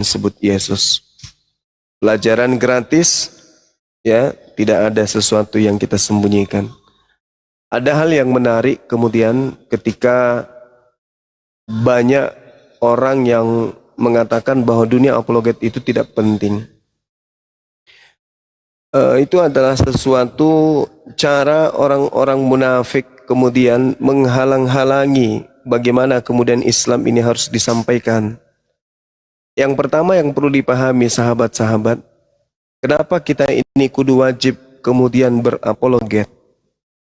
disebut Yesus. Pelajaran gratis, ya, tidak ada sesuatu yang kita sembunyikan. Ada hal yang menarik kemudian ketika banyak orang yang mengatakan bahwa dunia apologet itu tidak penting. Itu adalah sesuatu cara orang-orang munafik kemudian menghalang-halangi bagaimana kemudian Islam ini harus disampaikan. Yang pertama yang perlu dipahami sahabat-sahabat, kenapa kita ini kudu wajib kemudian berapologet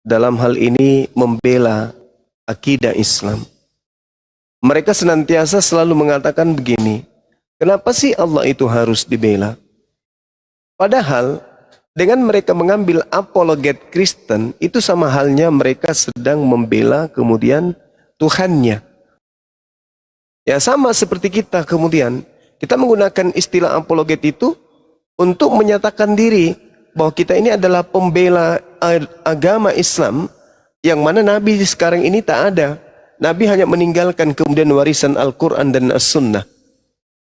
dalam hal ini membela akidah Islam. Mereka senantiasa selalu mengatakan begini, kenapa sih Allah itu harus dibela? Padahal dengan mereka mengambil apologet Kristen, itu sama halnya mereka sedang membela kemudian Tuhannya. Ya sama seperti kita kemudian, kita menggunakan istilah apologet itu untuk menyatakan diri bahwa kita ini adalah pembela agama Islam, yang mana Nabi sekarang ini tak ada. Nabi hanya meninggalkan kemudian warisan Al-Quran dan As-Sunnah.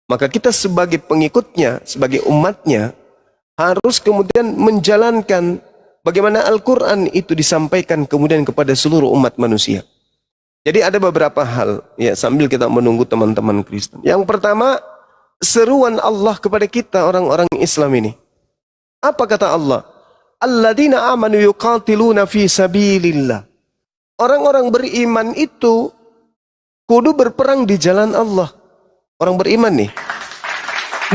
Maka kita sebagai pengikutnya, sebagai umatnya, harus kemudian menjalankan bagaimana Al-Quran itu disampaikan kemudian kepada seluruh umat manusia. Jadi ada beberapa hal, ya, sambil kita menunggu teman-teman Kristen. Yang pertama, seruan Allah kepada kita orang-orang Islam ini. Apa kata Allah? Alladzina amanu yuqatiluna fi sabilillah. Orang-orang beriman itu kudu berperang di jalan Allah. Orang beriman nih.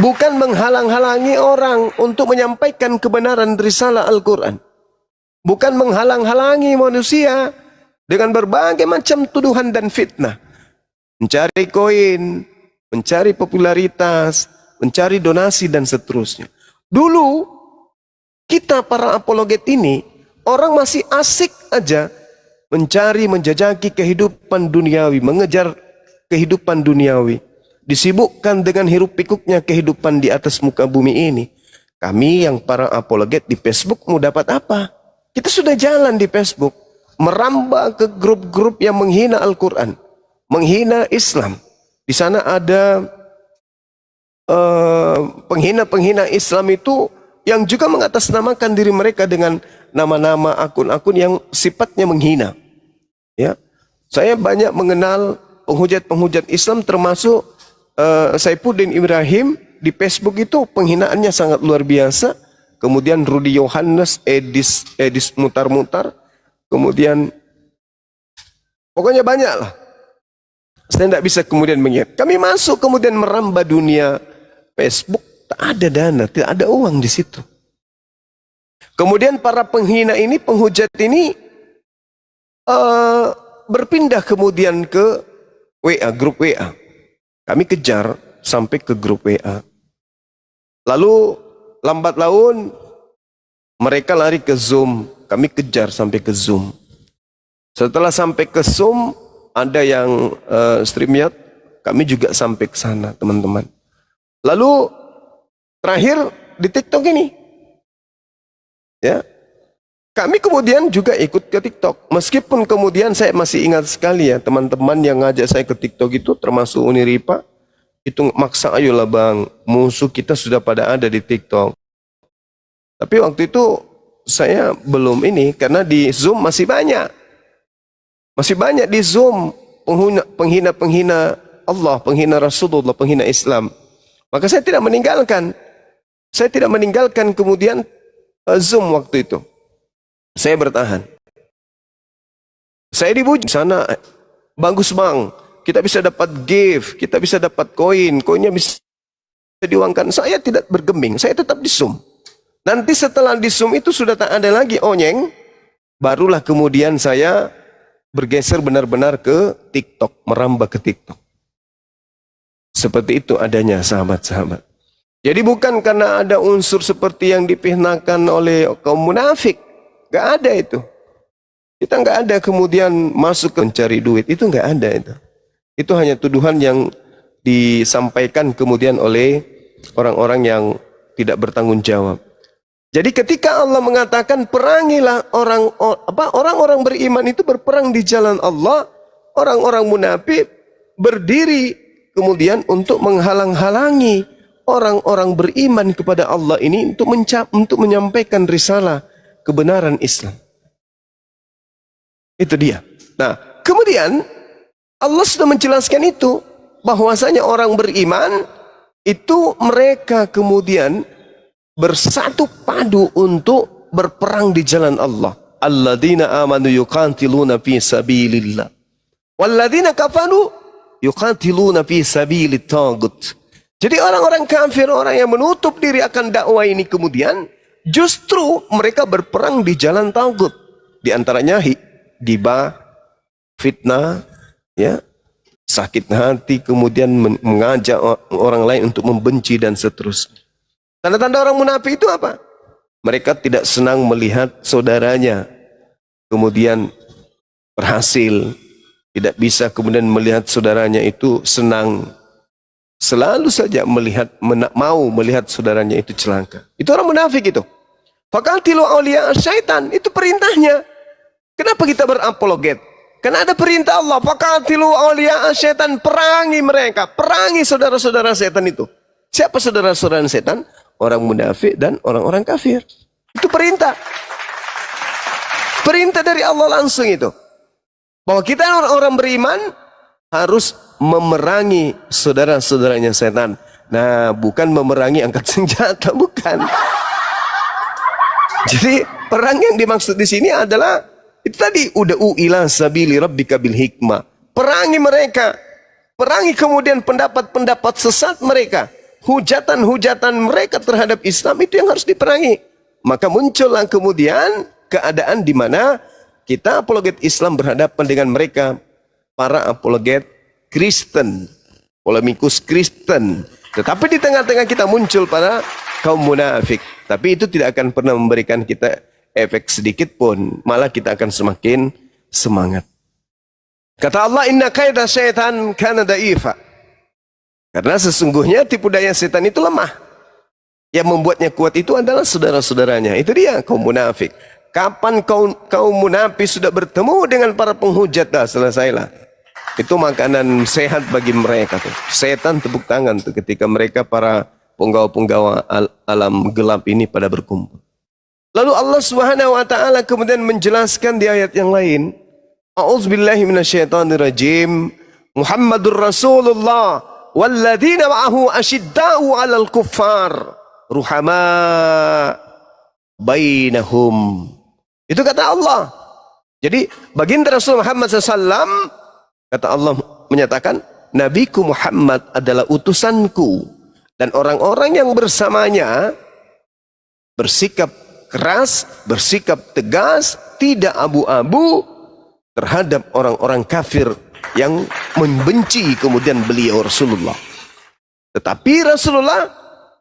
Bukan menghalang-halangi orang untuk menyampaikan kebenaran risalah Al-Quran. Bukan menghalang-halangi manusia dengan berbagai macam tuduhan dan fitnah. Mencari koin, mencari popularitas, mencari donasi dan seterusnya. Dulu, kita para apologet ini, orang masih asik aja mencari, menjajaki kehidupan duniawi, mengejar kehidupan duniawi. Disibukkan dengan hiruk pikuknya kehidupan di atas muka bumi ini. Kami yang para apologet di Facebook mau dapat apa? Kita sudah jalan di Facebook, merambah ke grup-grup yang menghina Al-Quran, menghina Islam. Di sana ada penghina-penghina Islam itu yang juga mengatasnamakan diri mereka dengan nama-nama akun-akun yang sifatnya menghina. Ya, saya banyak mengenal penghujat-penghujat Islam, termasuk Saifuddin Ibrahim di Facebook itu penghinaannya sangat luar biasa. Kemudian Rudy Yohannes, Edis Mutar-Mutar, kemudian pokoknya banyak lah. Saya tidak bisa kemudian mengingat. Kami masuk kemudian merambah dunia Facebook, tak ada dana, tidak ada uang di situ. Kemudian para penghina ini, penghujat ini berpindah kemudian ke WA, grup WA. Kami kejar sampai ke grup WA. Lalu lambat laun mereka lari ke Zoom. Kami kejar sampai ke Zoom. Setelah sampai ke Zoom, ada yang StreamYard, kami juga sampai ke sana, teman-teman. Lalu terakhir di TikTok ini. Ya. Kami kemudian juga ikut ke TikTok. Meskipun kemudian saya masih ingat sekali ya, teman-teman yang ngajak saya ke TikTok itu termasuk Uniripa. Itu maksa, ayolah bang, musuh kita sudah pada ada di TikTok. Tapi waktu itu saya belum ini, karena di Zoom masih banyak. Masih banyak di Zoom penghina-penghina Allah, penghina Rasulullah, penghina Islam. Maka saya tidak meninggalkan. Saya tidak meninggalkan kemudian Zoom waktu itu. Saya bertahan. Saya dibujuk sana, bagus bang, kita bisa dapat gift, kita bisa dapat koin, koinnya bisa diuangkan. Saya tidak bergeming, saya tetap di Zoom. Nanti setelah di Zoom itu sudah tak ada lagi onyeng, barulah kemudian saya bergeser benar-benar ke TikTok, merambah ke TikTok. Seperti itu adanya sahabat-sahabat. Jadi bukan karena ada unsur seperti yang dipihnakan oleh kaum munafik. Gak ada itu. Kita gak ada kemudian masuk ke mencari duit. Itu gak ada itu. Itu hanya tuduhan yang disampaikan kemudian oleh orang-orang yang tidak bertanggung jawab. Jadi ketika Allah mengatakan perangilah orang-orang beriman itu berperang di jalan Allah, orang-orang munafik berdiri kemudian untuk menghalang-halangi orang-orang beriman kepada Allah ini untuk menyampaikan risalah kebenaran Islam. Itu dia. Nah, kemudian Allah sudah menjelaskan itu, bahwasanya orang beriman itu mereka kemudian bersatu padu untuk berperang di jalan Allah. Alladzina amanu yuqatiluna fi sabilillah. Walladzina kafaru yuqatiluna fi sabilit taghut. Jadi orang-orang kafir, orang yang menutup diri akan dakwah ini kemudian justru mereka berperang di jalan taghut. Di antaranya gibah, fitnah, ya, sakit hati, kemudian mengajak orang lain untuk membenci dan seterusnya. Tanda-tanda orang munafik itu apa? Mereka tidak senang melihat saudaranya kemudian berhasil, tidak bisa kemudian melihat saudaranya itu senang. Selalu saja mau melihat saudaranya itu celaka. Itu orang munafik itu. Faqatilu awliya syaitan, itu perintahnya. Kenapa kita berapologet? Karena ada perintah Allah, faqatilu awliya syaitan, perangi mereka, perangi saudara-saudara setan itu. Siapa saudara-saudara setan? Orang munafik dan orang-orang kafir. Itu perintah. Perintah dari Allah langsung itu. Bahwa kita orang-orang beriman harus memerangi saudara-saudaranya setan. Nah, bukan memerangi angkat senjata, bukan. Jadi perang yang dimaksud di sini adalah itu tadi, ud'u ila sabili rabbika bil hikmah. Perangi mereka. Perangi kemudian pendapat-pendapat sesat mereka. Hujatan-hujatan mereka terhadap Islam itu yang harus diperangi. Maka muncullah kemudian keadaan di mana kita apologet Islam berhadapan dengan mereka, para apologet Kristen, polemikus Kristen. Tetapi di tengah-tengah kita muncul para kaum munafik. Tapi itu tidak akan pernah memberikan kita efek sedikit pun, malah kita akan semakin semangat. Kata Allah, inna kaida syaitan kana da'ifa. Karena sesungguhnya tipu daya setan itu lemah. Yang membuatnya kuat itu adalah saudara-saudaranya. Itu dia kaum munafik. Kapan kaum munafik sudah bertemu dengan para penghujat, dah selesailah. Itu makanan sehat bagi mereka tuh. Setan tepuk tangan tuh ketika mereka para penggawa-penggawa alam gelap ini pada berkumpul. Lalu Allah Subhanahu wa taala kemudian menjelaskan di ayat yang lain, A'udzubillahi minasyaitonirrajim. Muhammadur Rasulullah walladzina ma'ahu asyidda'u 'alal kuffar ruhama bainahum. Itu kata Allah. Jadi baginda Rasul Muhammad SAW, kata Allah menyatakan, Nabiku Muhammad adalah utusanku, dan orang-orang yang bersamanya bersikap keras, bersikap tegas, tidak abu-abu terhadap orang-orang kafir yang membenci kemudian beliau Rasulullah. Tetapi Rasulullah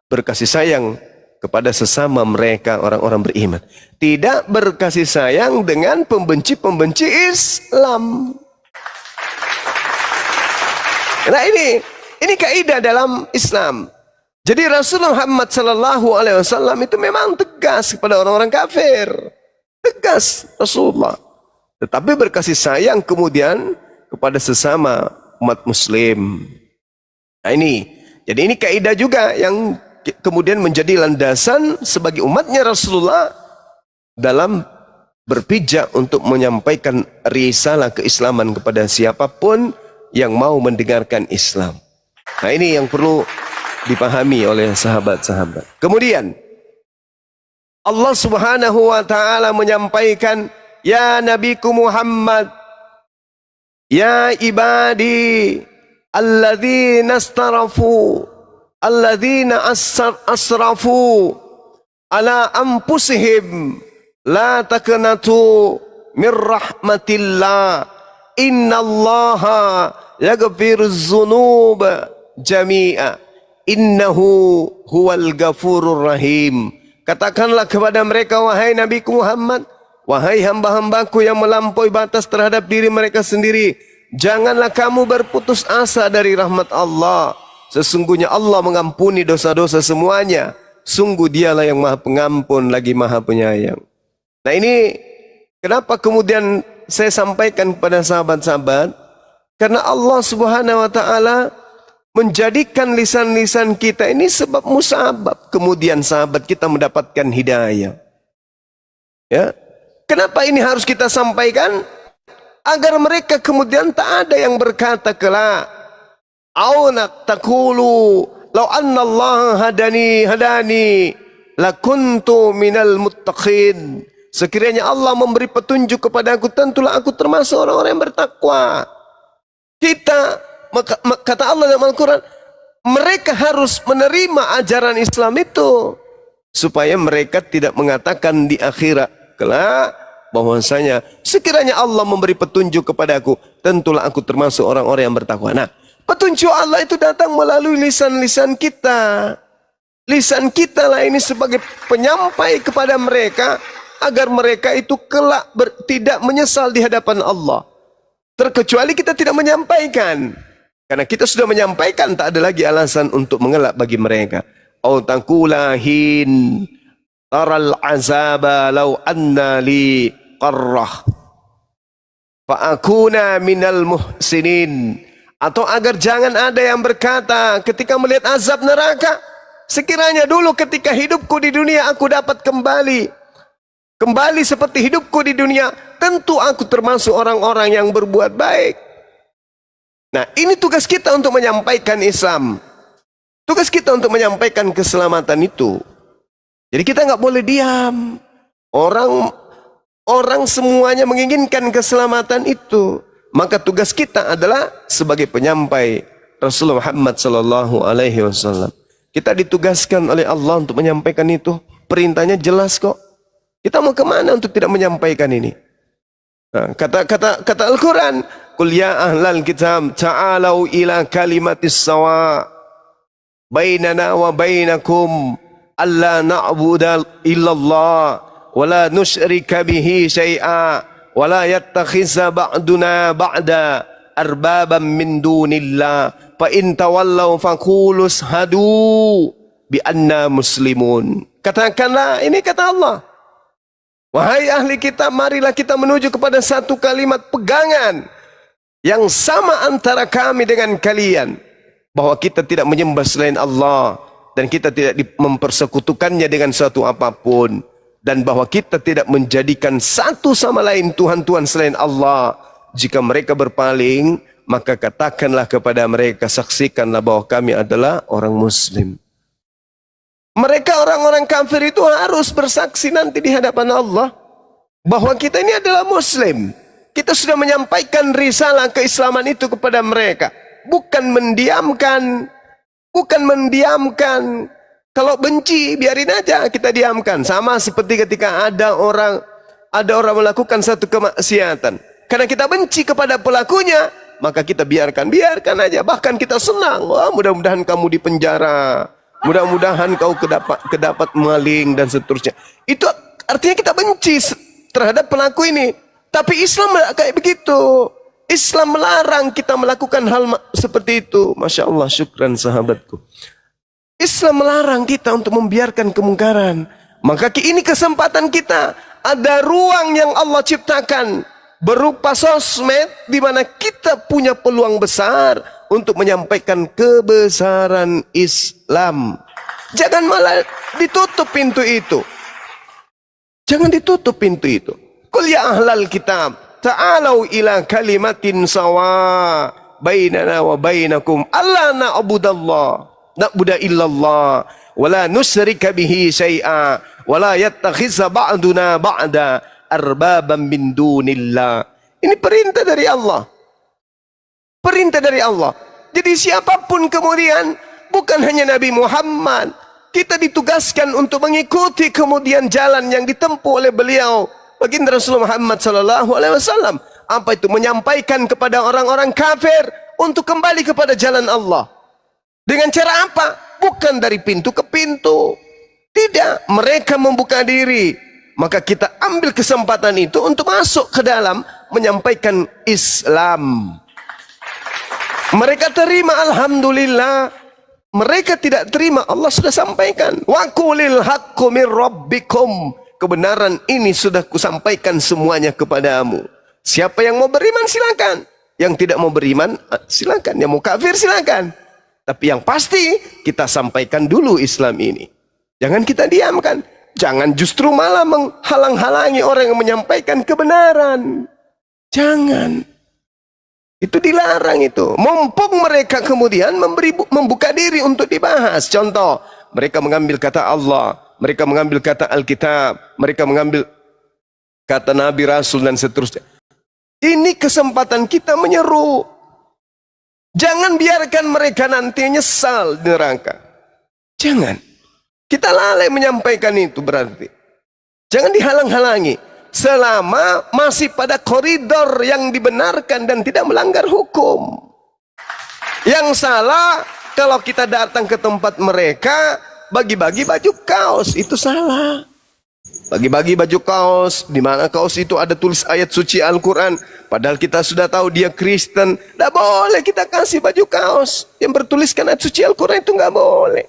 berkasih sayang kepada sesama mereka orang-orang beriman. Tidak berkasih sayang dengan pembenci-pembenci Islam. Nah ini kaidah dalam Islam. Jadi Rasulullah Muhammad sallallahu alaihi wasallam itu memang tegas kepada orang-orang kafir. Tegas Rasulullah. Tetapi berkasih sayang kemudian kepada sesama umat muslim. Nah jadi ini kaidah juga yang kemudian menjadi landasan sebagai umatnya Rasulullah dalam berpijak untuk menyampaikan risalah keislaman kepada siapapun yang mau mendengarkan Islam. Nah ini yang perlu dipahami oleh sahabat-sahabat. Kemudian Allah Subhanahu wa taala menyampaikan, ya Nabiku Muhammad, ya ibadi alladzina asrafu ala anfusihim la taqnatu min rahmatillah innallaha yaghfiruz dzunuba jami'a innahu huwal ghafurur rahim. Katakanlah kepada mereka, wahai Nabi Muhammad, wahai hamba-hambaku yang melampaui batas terhadap diri mereka sendiri, janganlah kamu berputus asa dari rahmat Allah. Sesungguhnya Allah mengampuni dosa-dosa semuanya. Sungguh dialah yang maha pengampun lagi maha penyayang. Nah ini kenapa kemudian saya sampaikan kepada sahabat-sahabat, karena Allah Subhanahu wa taala menjadikan lisan-lisan kita ini sebab musabab kemudian sahabat kita mendapatkan hidayah. Ya, kenapa ini harus kita sampaikan? Agar mereka kemudian tak ada yang berkata kelak, "Aunak takulu, law anna Allah hadani, lakuntu minal muttaqin." Sekiranya Allah memberi petunjuk kepada aku, tentulah aku termasuk orang-orang yang bertakwa. Kata Allah dalam Al-Quran, mereka harus menerima ajaran Islam itu supaya mereka tidak mengatakan di akhirat kelak bahwasanya sekiranya Allah memberi petunjuk kepada aku, tentulah aku termasuk orang-orang yang bertakwa. Nah, petunjuk Allah itu datang melalui lisan-lisan kita. Lisan kita lah ini sebagai penyampai kepada mereka agar mereka itu kelak tidak menyesal di hadapan Allah. Terkecuali kita tidak menyampaikan. Karena kita sudah menyampaikan, tak ada lagi alasan untuk mengelak bagi mereka. Au taqulahin taral azaba law anna li qarrah fa akuna minal muhsinin. Atau agar jangan ada yang berkata ketika melihat azab neraka, sekiranya dulu ketika hidupku di dunia aku dapat kembali seperti hidupku di dunia, tentu aku termasuk orang-orang yang berbuat baik. Nah, ini tugas kita untuk menyampaikan Islam. Tugas kita untuk menyampaikan keselamatan itu. Jadi kita nggak boleh diam. Orang semuanya menginginkan keselamatan itu. Maka tugas kita adalah sebagai penyampai Rasulullah Muhammad sallallahu alaihi wasallam. Kita ditugaskan oleh Allah untuk menyampaikan itu. Perintahnya jelas kok. Kita mau kemana untuk tidak menyampaikan ini? Nah, kata Al-Quran, "Qul ya ahlal kitab ta'alau ila kalimatis sawa bainana wa bainakum alla na'budu illallah wa la nusyrika bihi syai'a wa la yattakhidha ba'duna ba'da arbaban min dunillah fa in tawallaw faqulu shahadu bi anna muslimun." Katakanlah, ini kata Allah, wahai ahli kitab, marilah kita menuju kepada satu kalimat pegangan yang sama antara kami dengan kalian, bahwa kita tidak menyembah selain Allah dan kita tidak mempersekutukannya dengan suatu apapun, dan bahwa kita tidak menjadikan satu sama lain Tuhan-Tuhan selain Allah. Jika mereka berpaling, maka katakanlah kepada mereka, saksikanlah bahwa kami adalah orang Muslim. Mereka orang-orang kafir itu harus bersaksi nanti di hadapan Allah bahwa kita ini adalah Muslim. Kita sudah menyampaikan risalah keislaman itu kepada mereka. Bukan mendiamkan. Kalau benci, biarin aja kita diamkan. Sama seperti ketika ada orang melakukan satu kemaksiatan. Karena kita benci kepada pelakunya, maka kita biarkan aja. Bahkan kita senang. Wah, mudah-mudahan kamu di penjara. Mudah-mudahan kau kedapat maling dan seterusnya. Itu artinya kita benci terhadap pelaku ini. Tapi Islam tidak kayak begitu. Islam melarang kita melakukan hal seperti itu. Masya Allah, syukran sahabatku. Islam melarang kita untuk membiarkan kemungkaran. Maka ini kesempatan kita. Ada ruang yang Allah ciptakan berupa sosmed, di mana kita punya peluang besar untuk menyampaikan kebesaran Islam. Jangan malah ditutup pintu itu. Jangan ditutup pintu itu. Qul ya ahlal kitab ta'alau ila kalimatin sawa bainana wa bainakum alla na'budu illallah wa la nusyrika bihi syai'a wa la yattakhidha ba'duna ba'da arbaban min dunillah. Ini perintah dari Allah. Perintah dari Allah. Jadi siapapun kemudian, bukan hanya Nabi Muhammad, kita ditugaskan untuk mengikuti kemudian jalan yang ditempuh oleh beliau, baginda Rasulullah Muhammad sallallahu alaihi wasallam. Apa itu? Menyampaikan kepada orang-orang kafir untuk kembali kepada jalan Allah. Dengan cara apa? Bukan dari pintu ke pintu. Tidak, mereka membuka diri. Maka kita ambil kesempatan itu untuk masuk ke dalam menyampaikan Islam. Mereka terima, alhamdulillah. Mereka tidak terima, Allah sudah sampaikan. Wa qulil haqqu mir rabbikum. Kebenaran ini sudah kusampaikan semuanya kepadamu. Siapa yang mau beriman silakan. Yang tidak mau beriman silakan. Yang mau kafir silakan. Tapi yang pasti kita sampaikan dulu Islam ini. Jangan kita diamkan. Jangan justru malah menghalang-halangi orang yang menyampaikan kebenaran. Jangan. Itu dilarang itu. Mumpung mereka kemudian membuka diri untuk dibahas. Contoh, mereka mengambil kata Allah, mereka mengambil kata Alkitab, mereka mengambil kata Nabi Rasul dan seterusnya. Ini kesempatan kita menyeru. Jangan biarkan mereka nanti nyesal di neraka. Jangan. Kita lalai menyampaikan itu berarti. Jangan dihalang-halangi. Selama masih pada koridor yang dibenarkan dan tidak melanggar hukum. Yang salah, kalau kita datang ke tempat mereka, bagi-bagi baju kaos, itu salah. Bagi-bagi baju kaos, di mana kaos itu ada tulis ayat suci Al-Quran. Padahal kita sudah tahu dia Kristen. Tidak boleh kita kasih baju kaos yang bertuliskan ayat suci Al-Quran, itu nggak boleh.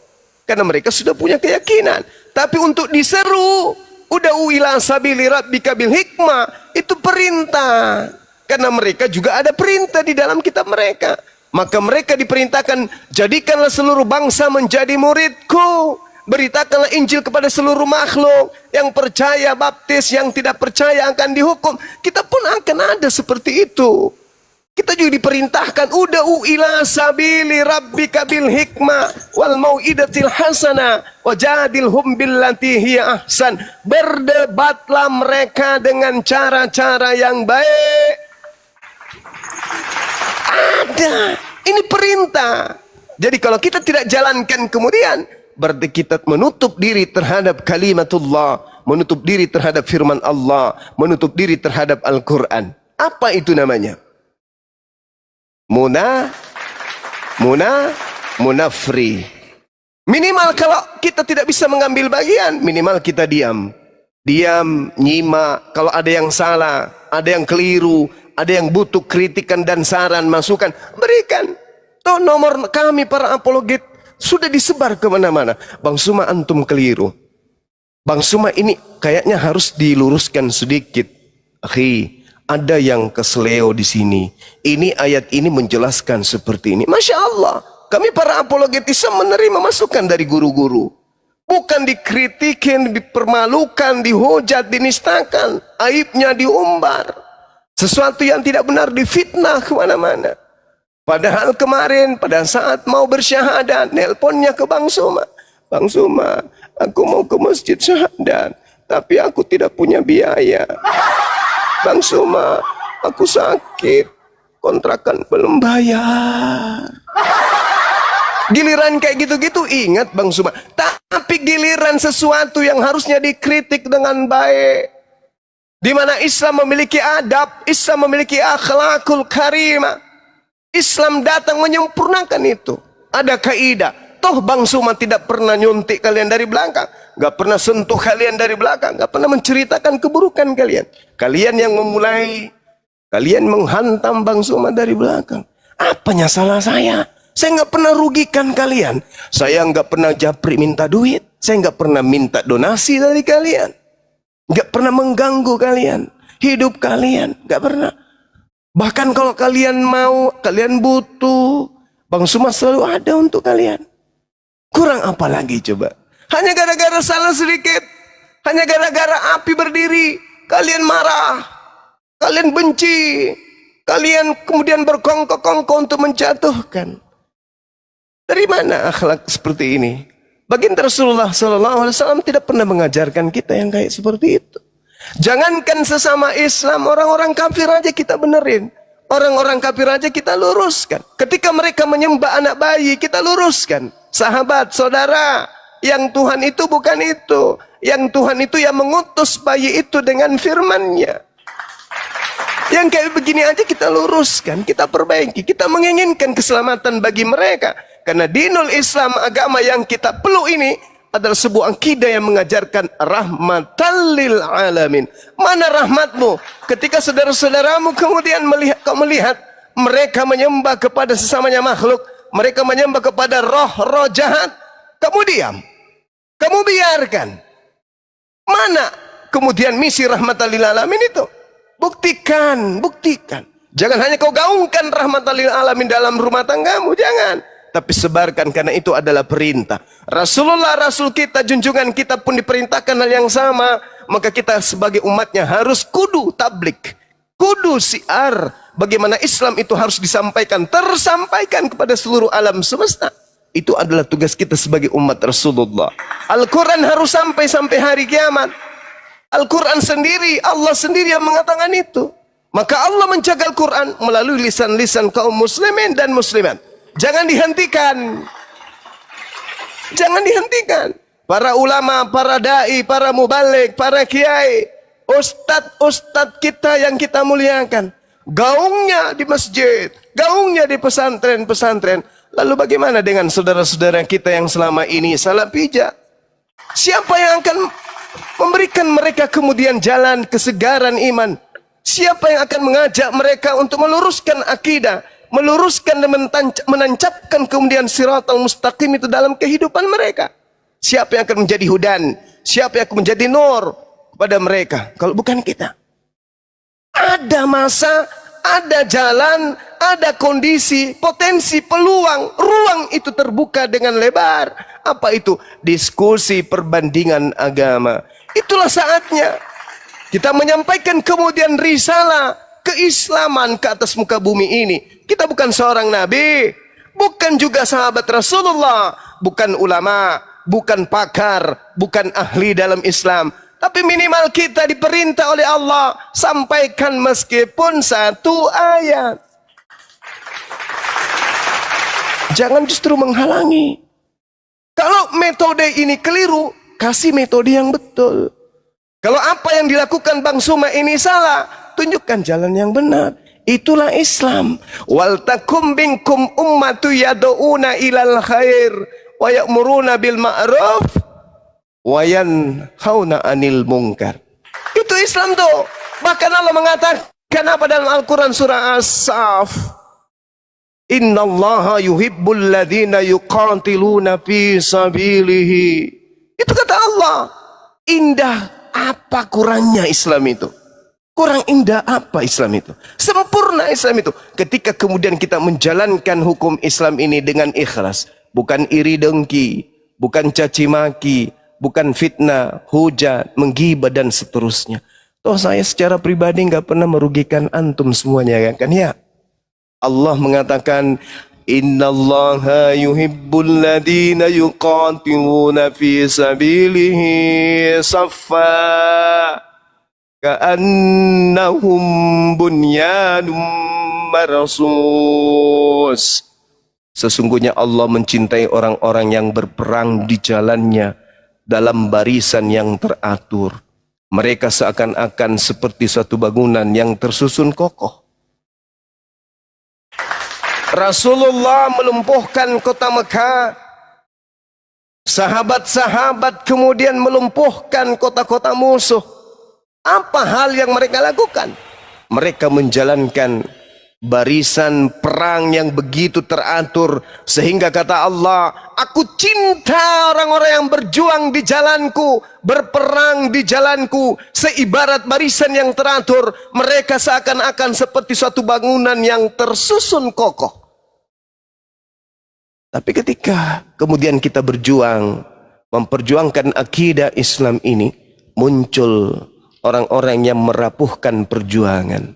Karena mereka sudah punya keyakinan. Tapi untuk diseru, ud'u ila sabili rabbika bil hikmah, itu perintah. Karena mereka juga ada perintah di dalam kitab mereka. Maka mereka diperintahkan, jadikanlah seluruh bangsa menjadi muridku. Beritakanlah Injil kepada seluruh makhluk. Yang percaya baptis, yang tidak percaya akan dihukum. Kita pun akan ada seperti itu. Kita juga diperintahkan, ud'u ila sabili rabbika bil hikmah wal mau'idatil hasanah wajadilhum billati hiya ahsan. Berdebatlah mereka dengan cara-cara yang baik. Ada. Ini perintah. Jadi kalau kita tidak jalankan kemudian, berarti kita menutup diri terhadap kalimatullah, menutup diri terhadap firman Allah, menutup diri terhadap Al-Quran. Apa itu namanya? Munafri. Minimal kalau kita tidak bisa mengambil bagian, minimal kita diam. Diam, nyimak. Kalau ada yang salah, ada yang keliru, ada yang butuh kritikan dan saran, masukan, berikan. Toh nomor kami para apologet sudah disebar kemana-mana. Bang Suma, antum keliru. Bang Suma, ini kayaknya harus diluruskan sedikit. Akhi, ada yang kesleo di sini. Ini ayat ini menjelaskan seperti ini. Masya Allah, kami para apologet Islam menerima masukan dari guru-guru. Bukan dikritikin, dipermalukan, dihujat, dinistakan. Aibnya diumbar. Sesuatu yang tidak benar difitnah kemana-mana. Padahal kemarin pada saat mau bersyahadat, nelponnya ke Bang Suma. Bang Suma, aku mau ke masjid syahadat, tapi aku tidak punya biaya. Bang Suma, aku sakit, kontrakan belum bayar. Giliran kayak gitu-gitu ingat Bang Suma. Tapi giliran sesuatu yang harusnya dikritik dengan baik, di mana Islam memiliki adab, Islam memiliki akhlakul karimah. Islam datang menyempurnakan itu. Ada kaidah. Toh Bang Suma tidak pernah nyuntik kalian dari belakang, gak pernah sentuh kalian dari belakang, gak pernah menceritakan keburukan kalian. Kalian yang memulai, kalian menghantam Bang Suma dari belakang. Apanya salah saya? Saya gak pernah rugikan kalian. Saya gak pernah japri minta duit. Saya gak pernah minta donasi dari kalian. Gak pernah mengganggu kalian. Hidup kalian, gak pernah. Bahkan kalau kalian mau, kalian butuh, Bang Suma selalu ada untuk kalian. Kurang apa lagi coba? Hanya gara-gara salah sedikit, hanya gara-gara api berdiri, kalian marah, kalian benci, kalian kemudian berkongkol-kongkol untuk menjatuhkan. Dari mana akhlak seperti ini? Baginda Rasulullah SAW tidak pernah mengajarkan kita yang kayak seperti itu. Jangankan sesama Islam, orang-orang kafir aja kita benerin. Orang-orang kafir aja kita luruskan. Ketika mereka menyembah anak bayi, kita luruskan. Sahabat, saudara, yang Tuhan itu bukan itu. Yang Tuhan itu yang mengutus bayi itu dengan firman-Nya. Yang kayak begini aja kita luruskan, kita perbaiki. Kita menginginkan keselamatan bagi mereka. Karena dinul Islam, agama yang kita peluk ini, adalah sebuah akidah yang mengajarkan rahmatan lil alamin. Mana rahmatmu ketika saudara-saudaramu kemudian melihat mereka menyembah kepada sesamanya makhluk, mereka menyembah kepada roh-roh jahat, kamu diam, kamu biarkan. Mana kemudian misi rahmatan lil alamin itu? Buktikan, buktikan. Jangan hanya kau gaungkan rahmatan lil alamin dalam rumah tanggamu, jangan. tapi sebarkan, karena itu adalah perintah. Rasulullah, Rasul kita, junjungan kita pun diperintahkan hal yang sama. Maka kita sebagai umatnya harus kudu tablik, kudu siar bagaimana Islam itu harus disampaikan, tersampaikan kepada seluruh alam semesta. Itu adalah tugas kita sebagai umat Rasulullah. Al-Quran harus sampai hari kiamat. Al-Quran sendiri, Allah sendiri yang mengatakan itu. Maka Allah menjaga Al-Quran melalui lisan-lisan kaum muslimin dan muslimat. Jangan dihentikan. Jangan dihentikan. Para ulama, para da'i, para mubalik, para kiai, ustadz-ustadz kita yang kita muliakan, gaungnya di masjid, gaungnya di pesantren-pesantren. Lalu bagaimana dengan saudara-saudara kita yang selama ini salah pijak? Siapa yang akan memberikan mereka kemudian jalan kesegaran iman? Siapa yang akan mengajak mereka untuk meluruskan akidah, meluruskan dan menancapkan kemudian siratal mustaqim itu dalam kehidupan mereka? Siapa yang akan menjadi hudan? Siapa yang akan menjadi nur kepada mereka? Kalau bukan kita. Ada masa, ada jalan, ada kondisi, potensi, peluang, ruang itu terbuka dengan lebar. Apa itu? Diskusi perbandingan agama. Itulah saatnya kita menyampaikan kemudian risalah keislaman ke atas muka bumi ini. Kita bukan seorang nabi, bukan juga sahabat Rasulullah, bukan ulama, bukan pakar, bukan ahli dalam Islam. Tapi minimal kita diperintah oleh Allah, sampaikan meskipun satu ayat. Jangan justru menghalangi. Kalau metode ini keliru, kasih metode yang betul. Kalau apa yang dilakukan Bang Suma ini salah, tunjukkan jalan yang benar. Itulah Islam. Wal takum minkum ummatu yad'una ilal khair wa ya'muruna bil ma'ruf wa yanhauna 'anil munkar. Itu Islam tuh. Bahkan Allah mengatakan apa dalam Al-Quran surah As-Saff? Innallaha yuhibbul ladzina yuqatiluna fi sabilihi. Itu kata Allah. Indah apa kurangnya Islam itu? Kurang indah apa Islam itu? Sempurna Islam itu ketika kemudian kita menjalankan hukum Islam ini dengan ikhlas. Bukan iri dengki, bukan caci maki, bukan fitnah, hujat, menggibah dan seterusnya. Toh saya secara pribadi nggak pernah merugikan antum semuanya kan ya. Allah mengatakan innallaha yuhibbul ladzina yuqatiluna fi sabilihi saffa ka'annahum bunyanum marsus. Sesungguhnya Allah mencintai orang-orang yang berperang di jalannya dalam barisan yang teratur. Mereka seakan-akan seperti suatu bangunan yang tersusun kokoh. Rasulullah melumpuhkan kota Mekah. Sahabat-sahabat kemudian melumpuhkan kota-kota musuh. Apa hal yang mereka lakukan? Mereka menjalankan barisan perang yang begitu teratur. Sehingga kata Allah, aku cinta orang-orang yang berjuang di jalanku, berperang di jalanku. Seibarat barisan yang teratur, mereka seakan-akan seperti suatu bangunan yang tersusun kokoh. Tapi ketika kemudian kita berjuang, memperjuangkan akidah Islam ini, muncul orang-orang yang merapuhkan perjuangan.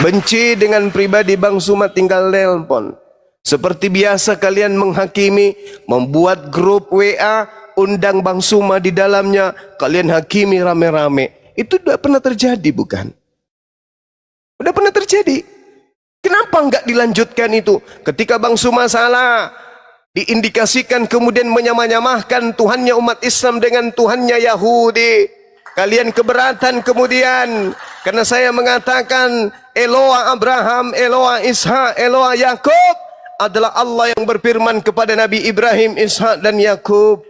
Benci dengan pribadi Bang Suma tinggal nelpon. Seperti biasa kalian menghakimi, membuat grup WA, undang Bang Suma di dalamnya, kalian hakimi rame-rame. Itu sudah pernah terjadi bukan? Sudah pernah terjadi. Kenapa enggak dilanjutkan itu? Ketika Bang Suma salah, diindikasikan kemudian menyamah-nyamahkan Tuhannya umat Islam dengan Tuhannya Yahudi. Kalian keberatan kemudian, karena saya mengatakan Eloa Abraham, Eloa Ishak, Eloa Yakub adalah Allah yang berfirman kepada Nabi Ibrahim, Ishak dan Yakub.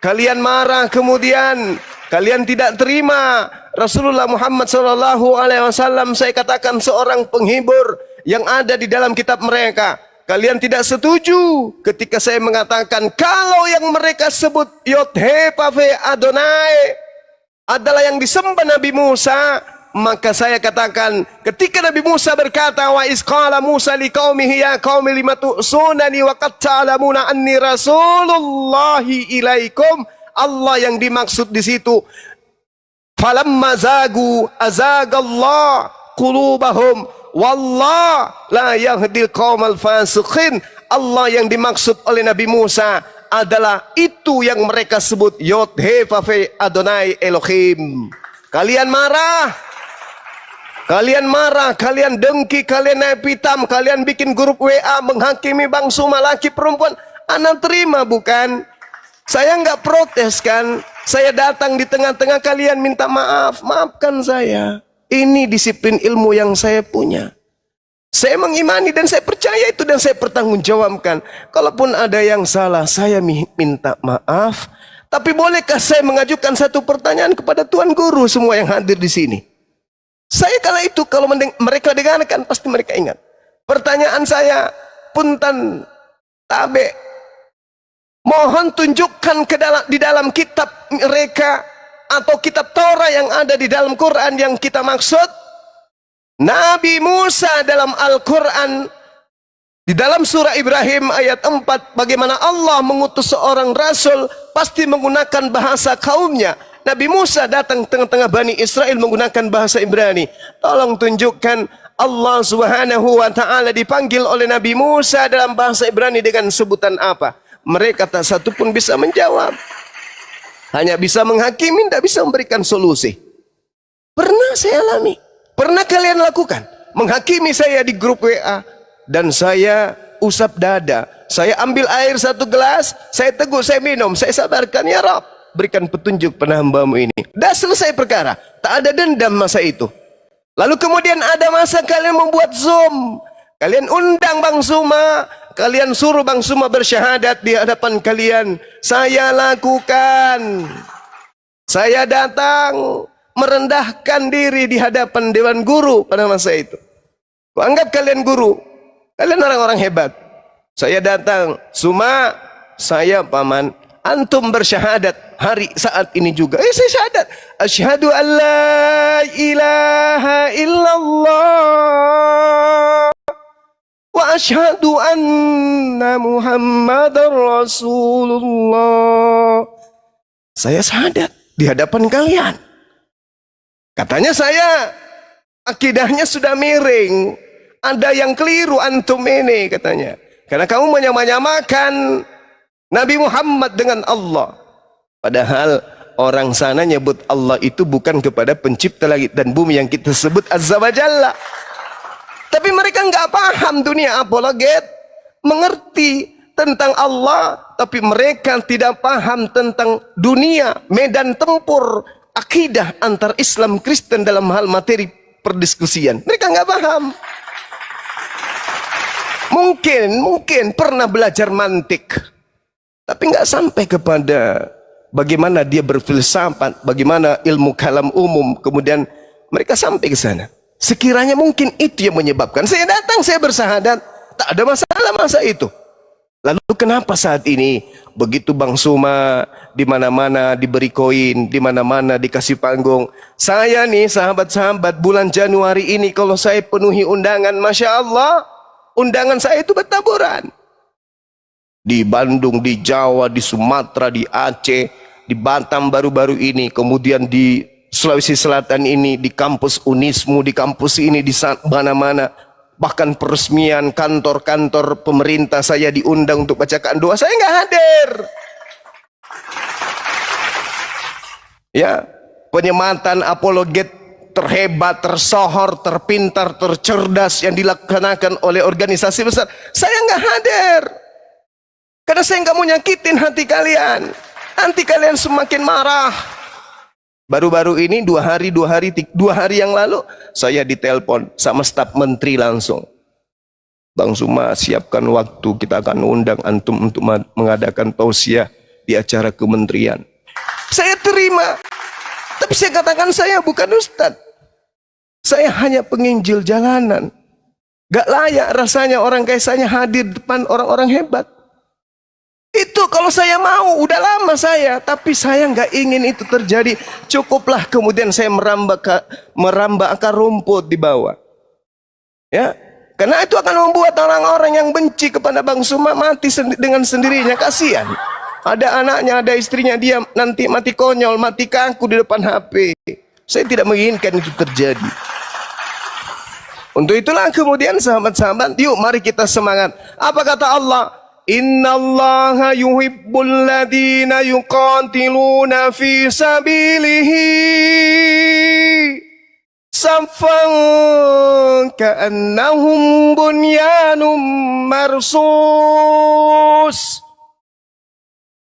Kalian marah kemudian, kalian tidak terima Rasulullah Muhammad SAW, saya katakan seorang penghibur yang ada di dalam kitab mereka. Kalian tidak setuju ketika saya mengatakan kalau yang mereka sebut Yod-He Pave Adonai adalah yang disembah Nabi Musa, Maka saya katakan, ketika Nabi Musa berkata, wa isqala Musa liqaumihi ya qaumi lima tu'sunani wa qad ta'lamuna anni rasulullahi ilaikum. Allah yang dimaksud di situ. Falamma zagu azagallah qulubahum wallah la yahdil qaumal fasiqin. Allah yang dimaksud oleh Nabi Musa adalah itu yang mereka sebut Yod He Vav Adonai Elohim. Kalian marah, kalian dengki, kalian naik pitam, kalian bikin grup WA menghakimi Bang Suma laki perempuan. Anak terima bukan? Saya nggak protes kan? Saya datang di tengah-tengah kalian minta maaf, maafkan saya. Ini disiplin ilmu yang saya punya. Saya mengimani dan saya percaya itu dan saya pertanggungjawabkan. Kalaupun ada yang salah, saya minta maaf. Tapi bolehkah saya mengajukan satu pertanyaan kepada Tuan Guru semua yang hadir di sini? Saya kala itu kalau mereka dengarkan pasti mereka ingat. Pertanyaan saya, punten tabe, mohon tunjukkan di dalam kitab mereka atau kitab Torah yang ada di dalam Quran yang kita maksud. Nabi Musa dalam Al-Quran di dalam surah Ibrahim ayat 4, bagaimana Allah mengutus seorang rasul pasti menggunakan bahasa kaumnya. Nabi Musa datang tengah-tengah Bani Israel menggunakan bahasa Ibrani. Tolong tunjukkan Allah Subhanahu wa ta'ala dipanggil oleh Nabi Musa dalam bahasa Ibrani dengan sebutan apa? Mereka tak satu pun bisa menjawab. Hanya bisa menghakimi, tidak bisa memberikan solusi. Pernah saya alami. Pernah kalian lakukan? Menghakimi saya di grup WA. Dan saya usap dada. Saya ambil air satu gelas, saya teguh, saya minum, saya sabarkan, ya Rabb, berikan petunjuk pada hamba-Mu ini. Dah selesai perkara, tak ada dendam masa itu. Lalu kemudian ada masa kalian membuat Zoom. Kalian undang Bang Suma, kalian suruh Bang Suma bersyahadat di hadapan kalian. Saya lakukan. Saya datang merendahkan diri di hadapan Dewan Guru pada masa itu. Anggap kalian guru, kalian orang-orang hebat. Saya datang, Suma, saya paman, antum bersyahadat hari saat ini juga. Saya syahadat. Asyhadu an la ilaha illallah wa asyhadu anna Muhammadar Rasulullah. Saya syahadat di hadapan kalian. Katanya saya akidahnya sudah miring. Ada yang keliru antum ini katanya. Karena kamu menyamakan Nabi Muhammad dengan Allah. Padahal orang sana nyebut Allah itu bukan kepada pencipta langit dan bumi yang kita sebut Azza wa Jalla. Tapi mereka nggak paham dunia apologet. Mengerti tentang Allah. Tapi mereka tidak paham tentang dunia, medan tempur, akidah antar Islam Kristen dalam hal materi perdiskusian. Mereka nggak paham. Mungkin pernah belajar mantik, tapi nggak sampai kepada bagaimana dia berfilsafat, bagaimana ilmu kalam umum, kemudian mereka sampai ke sana. Sekiranya mungkin itu yang menyebabkan saya datang, saya bersahadat, tak ada masalah masa itu. Lalu kenapa saat ini begitu Bang Suma di mana-mana diberi koin, di mana-mana dikasih panggung. Saya nih sahabat-sahabat bulan Januari ini kalau saya penuhi undangan, Masya Allah, undangan saya itu bertaburan. Di Bandung, di Jawa, di Sumatera, di Aceh, di Batam baru-baru ini, kemudian di Sulawesi Selatan ini, di kampus Unismu, di kampus ini, di mana-mana, bahkan peresmian kantor-kantor pemerintah saya diundang untuk bacakan doa, saya nggak hadir. Ya, penyematan apologet terhebat, tersohor, terpintar, tercerdas yang dilaksanakan oleh organisasi besar, saya nggak hadir. Karena saya nggak mau nyakitin hati kalian. Nanti kalian semakin marah. Baru-baru ini dua hari yang lalu saya ditelepon sama staf menteri langsung. Bang Suma, siapkan waktu, kita akan undang antum untuk mengadakan tausiah di acara kementerian. Saya terima. Tapi saya katakan saya bukan ustadz. Saya hanya penginjil jalanan. Gak layak rasanya orang kayak saya hadir depan orang-orang hebat. Itu kalau saya mau, udah lama saya, tapi saya nggak ingin itu terjadi. Cukuplah kemudian saya merambah akar rumput di bawah. Ya, karena itu akan membuat orang-orang yang benci kepada Bang Suma mati dengan sendirinya. Kasihan. Ada anaknya, ada istrinya, dia nanti mati konyol, mati kaku di depan HP. Saya tidak menginginkan itu terjadi. Untuk itulah kemudian sahabat-sahabat, yuk mari kita semangat. Apa kata Allah? Innallaha yuhibbul ladina yuqatiluna fi sabilihi saffan ka'annahum bunyanum marsus.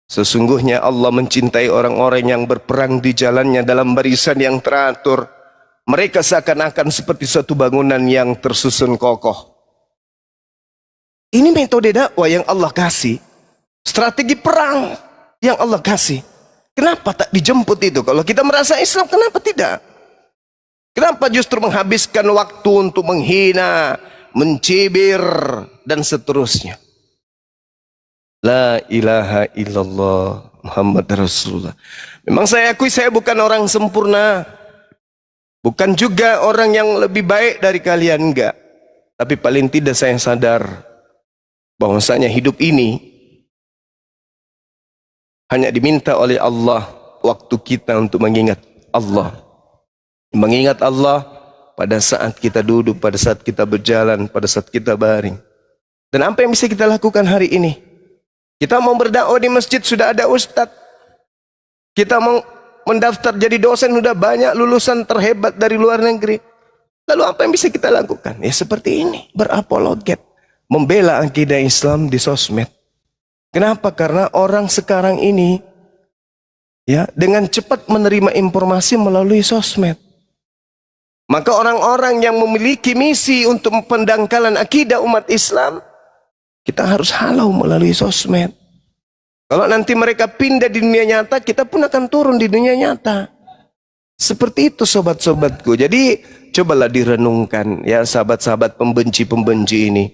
Sesungguhnya Allah mencintai orang-orang yang berperang di jalannya dalam barisan yang teratur. Mereka seakan-akan seperti suatu bangunan yang tersusun kokoh. Ini metode dakwah yang Allah kasih. Strategi perang yang Allah kasih. Kenapa tak dijemput itu? Kalau kita merasa Islam, kenapa tidak? Kenapa justru menghabiskan waktu untuk menghina, mencibir, dan seterusnya? La ilaha illallah Muhammad Rasulullah. Memang saya akui saya bukan orang sempurna. Bukan juga orang yang lebih baik dari kalian, enggak. Tapi paling tidak saya sadar bahwasanya hidup ini hanya diminta oleh Allah waktu kita untuk mengingat Allah. Mengingat Allah pada saat kita duduk, pada saat kita berjalan, pada saat kita baring. Dan apa yang bisa kita lakukan hari ini? Kita mau berdakwah di masjid, sudah ada ustadz. Kita mau mendaftar jadi dosen, sudah banyak lulusan terhebat dari luar negeri. Lalu apa yang bisa kita lakukan? Ya seperti ini, berapologet. Membela akidah Islam di sosmed. Kenapa? Karena orang sekarang ini ya dengan cepat menerima informasi melalui sosmed. Maka orang-orang yang memiliki misi untuk pendangkalan akidah umat Islam, kita harus halau melalui sosmed. Kalau nanti mereka pindah di dunia nyata, kita pun akan turun di dunia nyata. Seperti itu sobat-sobatku. Jadi cobalah direnungkan ya sahabat-sahabat pembenci-pembenci ini.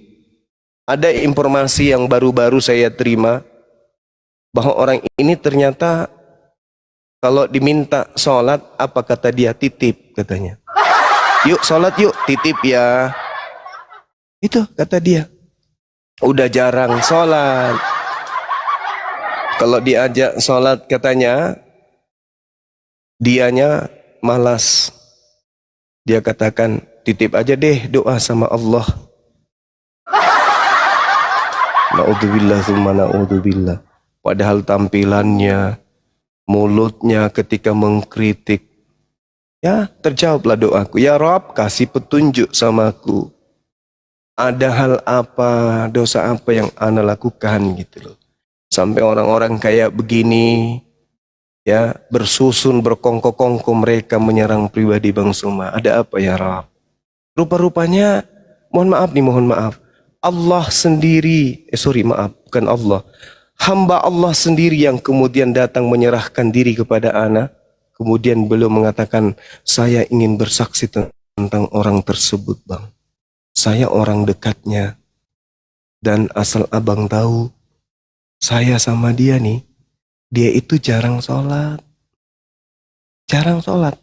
Ada informasi yang baru-baru saya terima bahwa orang ini ternyata kalau diminta sholat, apa kata dia? Titip katanya. Yuk sholat yuk, titip ya. Itu kata dia. Udah jarang sholat. Kalau diajak sholat katanya, dianya malas. Dia katakan, titip aja deh doa sama Allah. Na'udzubillah tsumma na'udzubillah. Padahal tampilannya, mulutnya ketika mengkritik, ya terjawablah doaku. Ya Rabb, kasih petunjuk samaku. Ada hal apa, dosa apa yang ana lakukan gitu loh. Sampai orang-orang kayak begini, ya bersusun berkongko-kongko mereka menyerang pribadi Bang Suma. Ada apa ya Rabb? Rupa-rupanya, mohon maaf nih, mohon maaf. Allah sendiri, bukan Allah. Hamba Allah sendiri yang kemudian datang menyerahkan diri kepada ana. Kemudian beliau mengatakan, saya ingin bersaksi tentang orang tersebut Bang. Saya orang dekatnya. Dan asal abang tahu, saya sama dia nih, dia itu jarang sholat. Jarang sholat.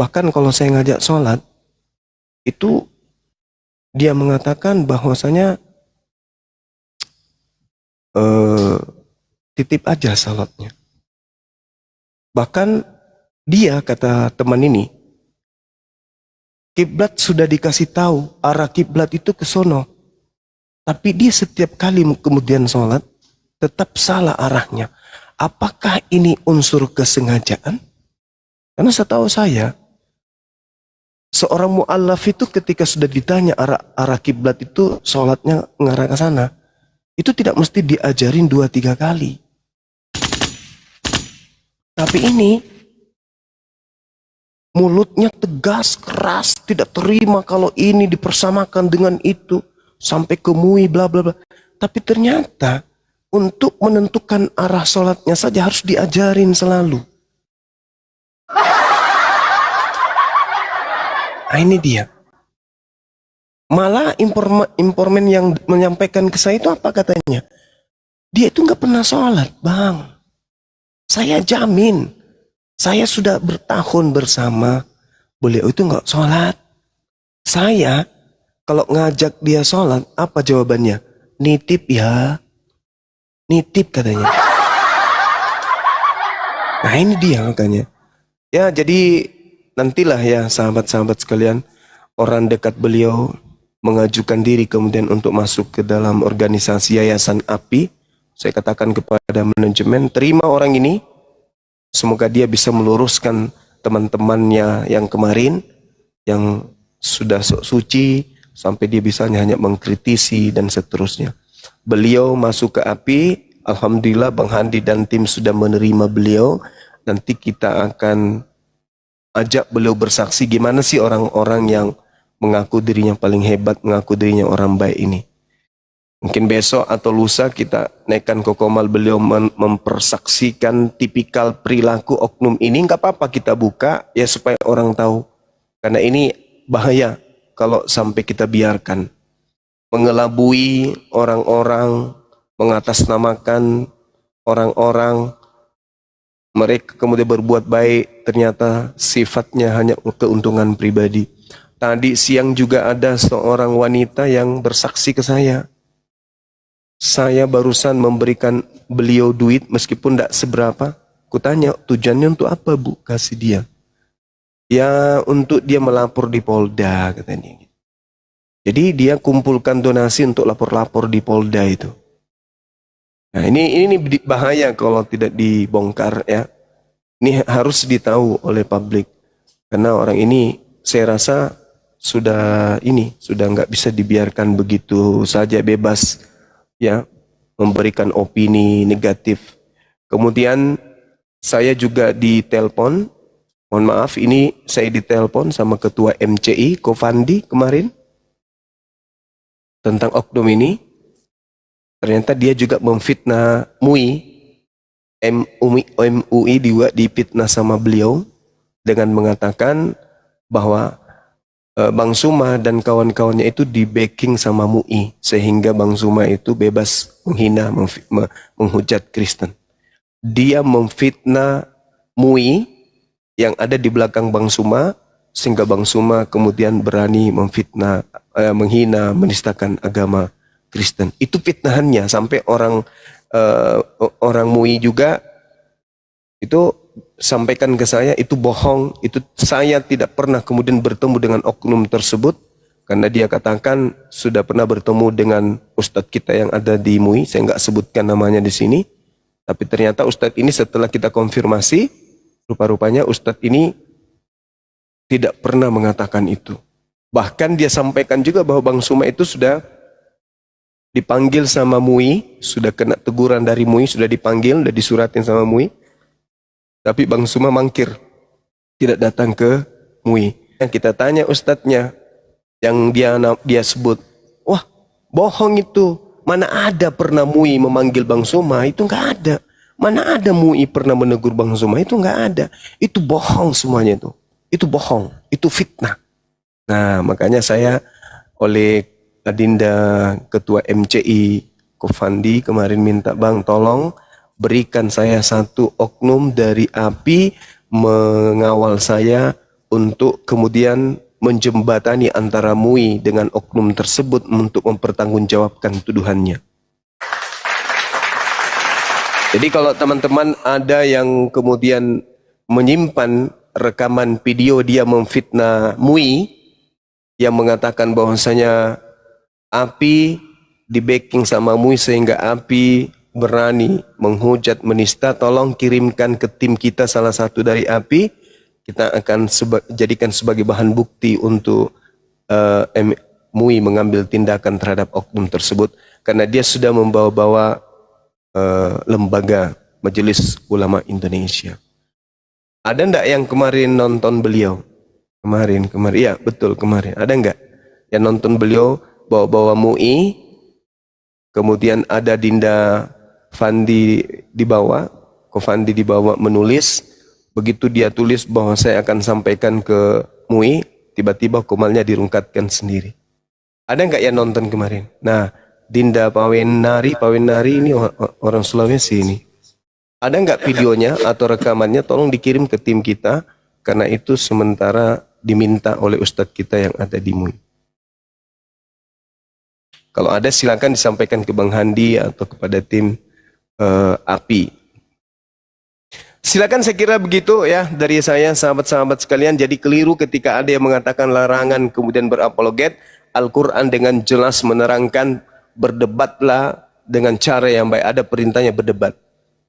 Bahkan kalau saya ngajak sholat, itu dia mengatakan bahwasanya titip aja salatnya. Bahkan dia, kata teman ini, kiblat sudah dikasih tahu, arah kiblat itu ke sono. Tapi dia setiap kali kemudian sholat, tetap salah arahnya. Apakah ini unsur kesengajaan? Karena setahu saya, seorang mu'allaf itu ketika sudah ditanya arah kiblat itu sholatnya mengarah ke sana, itu tidak mesti diajarin 2-3 kali. Tapi ini mulutnya tegas, keras, tidak terima kalau ini dipersamakan dengan itu, sampai ke MUI bla bla bla. Tapi ternyata untuk menentukan arah sholatnya saja harus diajarin selalu. Nah ini dia. Malah informan yang menyampaikan ke saya itu apa katanya? Dia itu nggak pernah sholat, Bang. Saya jamin, saya sudah bertahun bersama beliau itu nggak sholat. Saya kalau ngajak dia sholat, apa jawabannya? Nitip ya, nitip katanya. Nah ini dia makanya. Ya jadi nantilah ya sahabat-sahabat sekalian, orang dekat beliau mengajukan diri kemudian untuk masuk ke dalam organisasi Yayasan API. Saya katakan kepada manajemen, terima orang ini, semoga dia bisa meluruskan teman-temannya yang kemarin, yang sudah sok suci, sampai dia bisa hanya mengkritisi dan seterusnya. Beliau masuk ke API, alhamdulillah Bang Handi dan tim sudah menerima beliau. Nanti kita akan ajak beliau bersaksi gimana sih orang-orang yang mengaku dirinya paling hebat, mengaku dirinya orang baik ini. Mungkin besok atau lusa kita naikkan ke Komal, beliau mempersaksikan tipikal perilaku oknum ini. Nggak apa-apa kita buka ya supaya orang tahu. Karena ini bahaya kalau sampai kita biarkan. Mengelabui orang-orang, mengatasnamakan orang-orang, mereka kemudian berbuat baik, ternyata sifatnya hanya keuntungan pribadi. Tadi siang juga ada seorang wanita yang bersaksi ke saya. Saya barusan memberikan beliau duit meskipun tidak seberapa. Kutanya, tujuannya untuk apa Bu kasih dia? Ya untuk dia melapor di Polda katanya. Jadi dia kumpulkan donasi untuk lapor-lapor di Polda itu. Nah ini bahaya kalau tidak dibongkar ya. Ini harus ditahu oleh publik. Karena orang ini saya rasa sudah nggak bisa dibiarkan begitu saja bebas ya memberikan opini negatif. Kemudian saya juga ditelepon, mohon maaf ini saya ditelepon sama ketua MCI Kofandi kemarin tentang oknum ini. Ternyata dia juga memfitnah MUI juga difitnah sama beliau dengan mengatakan bahwa Bang Suma dan kawan-kawannya itu di backing sama MUI sehingga Bang Suma itu bebas menghina, menghujat Kristen. Dia memfitnah MUI yang ada di belakang Bang Suma sehingga Bang Suma kemudian berani memfitnah, menghina, menistakan agama Kristen. Itu fitnahannya sampai orang MUI juga itu sampaikan ke saya itu bohong, itu saya tidak pernah kemudian bertemu dengan oknum tersebut karena dia katakan sudah pernah bertemu dengan ustadz kita yang ada di MUI, saya nggak sebutkan namanya di sini, tapi ternyata ustadz ini setelah kita konfirmasi, rupa-rupanya ustadz ini tidak pernah mengatakan itu. Bahkan dia sampaikan juga bahwa Bang Suma itu sudah dipanggil sama MUI, sudah kena teguran dari MUI, sudah dipanggil, sudah disuratin sama MUI. Tapi Bang Suma mangkir, tidak datang ke MUI. Yang kita tanya ustadznya, yang dia sebut, wah bohong itu. Mana ada pernah MUI memanggil Bang Suma, itu nggak ada. Mana ada MUI pernah menegur Bang Suma, itu nggak ada. Itu bohong semuanya itu. Itu bohong, itu fitnah. Nah makanya saya oleh Adinda Ketua MCI Kofandi kemarin minta Bang tolong berikan saya satu oknum dari API mengawal saya untuk kemudian menjembatani antara MUI dengan oknum tersebut untuk mempertanggungjawabkan tuduhannya. Jadi kalau teman-teman ada yang kemudian menyimpan rekaman video dia memfitnah MUI yang mengatakan bahwasanya API di backing sama MUI sehingga API berani menghujat, menista, tolong kirimkan ke tim kita salah satu dari API, kita akan jadikan sebagai bahan bukti untuk MUI mengambil tindakan terhadap oknum tersebut karena dia sudah membawa-bawa lembaga Majelis Ulama Indonesia. Ada enggak yang kemarin nonton beliau? Kemarin, iya betul kemarin. Ada enggak yang nonton beliau bawa-bawa MUI, kemudian ada Dinda Fandi dibawa, Kofandi dibawa menulis, begitu dia tulis bahwa saya akan sampaikan ke MUI, tiba-tiba Komalnya dirungkatkan sendiri. Ada nggak yang nonton kemarin? Nah, Dinda Pawenari ini orang Sulawesi ini. Ada nggak videonya atau rekamannya? Tolong dikirim ke tim kita, karena itu sementara diminta oleh Ustadz kita yang ada di MUI. Kalau ada silakan disampaikan ke Bang Handi atau kepada tim API. Silakan, saya kira begitu ya dari saya, sahabat-sahabat sekalian. Jadi keliru ketika ada yang mengatakan larangan kemudian berapologet. Al-Quran dengan jelas menerangkan berdebatlah dengan cara yang baik. Ada perintahnya berdebat.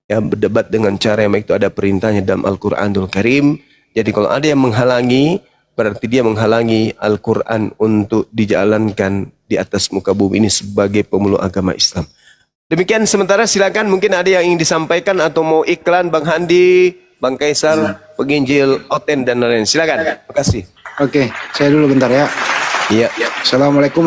Ya, berdebat dengan cara yang baik itu ada perintahnya dalam Al-Quranul Karim. Jadi kalau ada yang menghalangi, berarti dia menghalangi Al-Quran untuk dijalankan di atas muka bumi ini sebagai pemeluk agama Islam. Demikian sementara, silakan mungkin ada yang ingin disampaikan atau mau iklan, Bang Handi, Bang Kaisar, penginjil, Oten dan lain-lain. Silakan. Terima kasih. Oke, saya dulu bentar ya. Iya. Assalamualaikum.